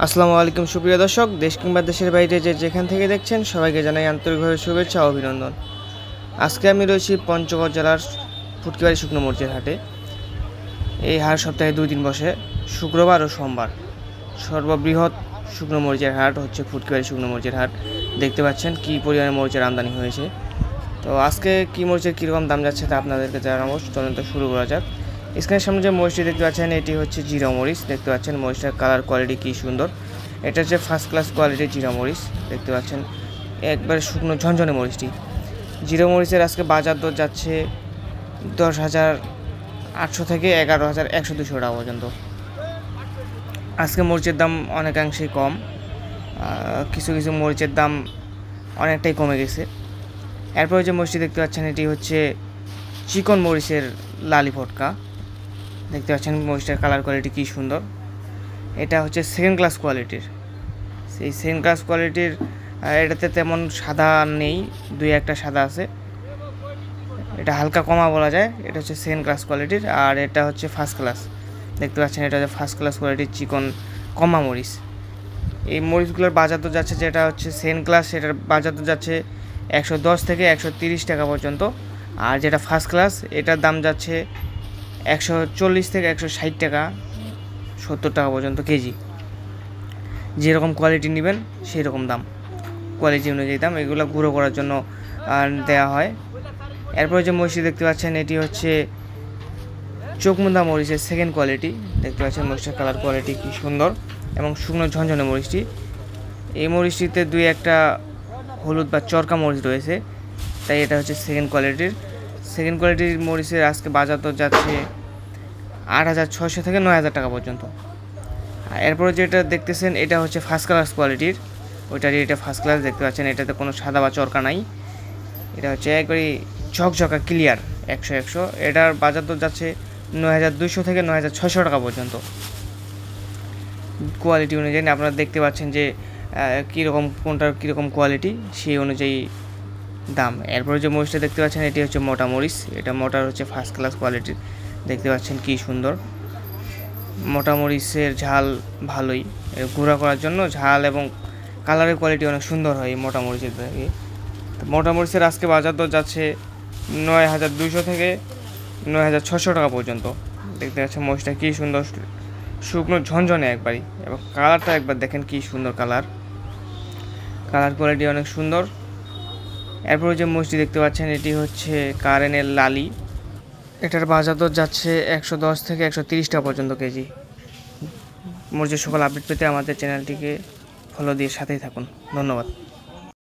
আসসালামু আলাইকুম সুপ্রিয় দর্শক, দেশ কিংবা দেশের বাইরে যেখান থেকে দেখছেন সবাইকে জানাই আন্তরিকভাবে শুভেচ্ছা ও অভিনন্দন। আজকে আমি রয়েছি পঞ্চগড় জেলার ফুটকিবাড়ি শুকনো মরিচের হাটে। এই হাট সপ্তাহে 2 দিন বসে, শুক্রবার ও সোমবার। সর্ববৃহৎ শুকনো মরিচের হাট হচ্ছে ফুটকিবাড়ি শুকনো মরিচের হাট। দেখতে পাচ্ছেন কী পরিমাণে মরিচের আমদানি হয়েছে। তো আজকে কী মরিচের কীরকম দাম যাচ্ছে তা আপনাদেরকে জানাবো। চলুন তো শুরু করা যাক। স্ক্রিনের সামনে যে মরিচটি দেখতে পাচ্ছেন এটি হচ্ছে জিরা মরিচ। দেখতে পাচ্ছেন মরিচটার কালার কোয়ালিটি কী সুন্দর। এটা হচ্ছে ফার্স্ট ক্লাস কোয়ালিটির জিরা মরিচ। দেখতে পাচ্ছেন একবারে শুকনো ঝনঝনে মরিচটি। জিরা মরিচের আজকে বাজার দর যাচ্ছে 10,800 থেকে 11,100-200 টাকা পর্যন্ত। আজকে মরিচের দাম অনেকাংশেই কম, কিছু কিছু মরিচের দাম অনেকটাই কমে গেছে। এরপরে যে মরিচটি দেখতে পাচ্ছেন এটি হচ্ছে চিকন মরিচের লালি ফটকা। দেখতে পাচ্ছেন মরিচটার কালার কোয়ালিটি কী সুন্দর। এটা হচ্ছে সেকেন্ড ক্লাস কোয়ালিটির। সেই সেকেন্ড ক্লাস কোয়ালিটির এটাতে তেমন সাদা নেই, 2-1টা সাদা আছে। এটা হালকা কমা বলা যায়। এটা হচ্ছে সেকেন্ড ক্লাস কোয়ালিটির, আর এটা হচ্ছে ফার্স্ট ক্লাস। দেখতে পাচ্ছেন এটা হচ্ছে ফার্স্ট ক্লাস কোয়ালিটির চিকন কমা মরিচ। এই মরিচগুলোর বাজার দর যাচ্ছে, যেটা হচ্ছে সেকেন্ড ক্লাস সেটার বাজার দর যাচ্ছে 110 থেকে 130 টাকা পর্যন্ত। আর যেটা ফার্স্ট ক্লাস এটার দাম যাচ্ছে 140 থেকে 160 টাকা, 70 টাকা পর্যন্ত কেজি। যেরকম কোয়ালিটি নেবেন সেই রকম দাম, কোয়ালিটি অনুযায়ী দাম। এগুলো গুঁড়ো করার জন্য দেওয়া হয়। এরপরে যে মরিচটি দেখতে পাচ্ছেন এটি হচ্ছে চোখমুন্দা মরিচের সেকেন্ড কোয়ালিটি। দেখতে পাচ্ছেন মরিচটার কালার কোয়ালিটি কী সুন্দর এবং শুকনো ঝনঝনে মরিচটি। এই মরিচটিতে 2-1টা হলুদ বা চরকা মরিচ রয়েছে, তাই এটা হচ্ছে সেকেন্ড কোয়ালিটির। সেকেন্ড কোয়ালিটির মরিচের আজকে বাজার দর যাচ্ছে 8,600 থেকে 9,000 টাকা পর্যন্ত। এরপরে যেটা দেখতেছেন এটা হচ্ছে ফার্স্ট ক্লাস কোয়ালিটির। ওইটারই এটা ফার্স্ট ক্লাস। দেখতে পাচ্ছেন এটাতে কোনো সাদা বা চরকা নাই। এটা হচ্ছে একবারই ঝকঝকা ক্লিয়ার 100-100। এটার বাজার দর যাচ্ছে 9,200 থেকে 9,600 টাকা পর্যন্ত। কোয়ালিটি অনুযায়ী আপনারা দেখতে পাচ্ছেন যে কীরকম কোনটার কীরকম কোয়ালিটি, সেই অনুযায়ী দাম। এরপরে যে মরিচটা দেখতে পাচ্ছেন এটি হচ্ছে মোটা মরিচ। এটা মোটার হচ্ছে ফার্স্ট ক্লাস কোয়ালিটির। দেখতে পাচ্ছেন কী সুন্দর। মোটা মরিচের ঝাল ভালোই, গুঁড়া করার জন্য ঝাল এবং কালারের কোয়ালিটি অনেক সুন্দর হয় এই মোটা মরিচের থেকে। তো মোটা মরিচের আজকে বাজার দর যাচ্ছে 9,200 থেকে 9,600 টাকা পর্যন্ত। দেখতে পাচ্ছেন মরিচটা কী সুন্দর শুকনো ঝনঝনে একবারই, এবং কালারটা একবার দেখেন কী সুন্দর কালার কোয়ালিটি অনেক সুন্দর। এরপরে যে মরিচটি দেখতে পাচ্ছেন এটি হচ্ছে কারেনের লালি। এটার বাজার দর যাচ্ছে 110 থেকে 130 টাকা পর্যন্ত কেজি। মরিচের সকল আপডেট পেতে আমাদের চ্যানেলটিকে ফলো দিয়ে সাথেই থাকুন। ধন্যবাদ।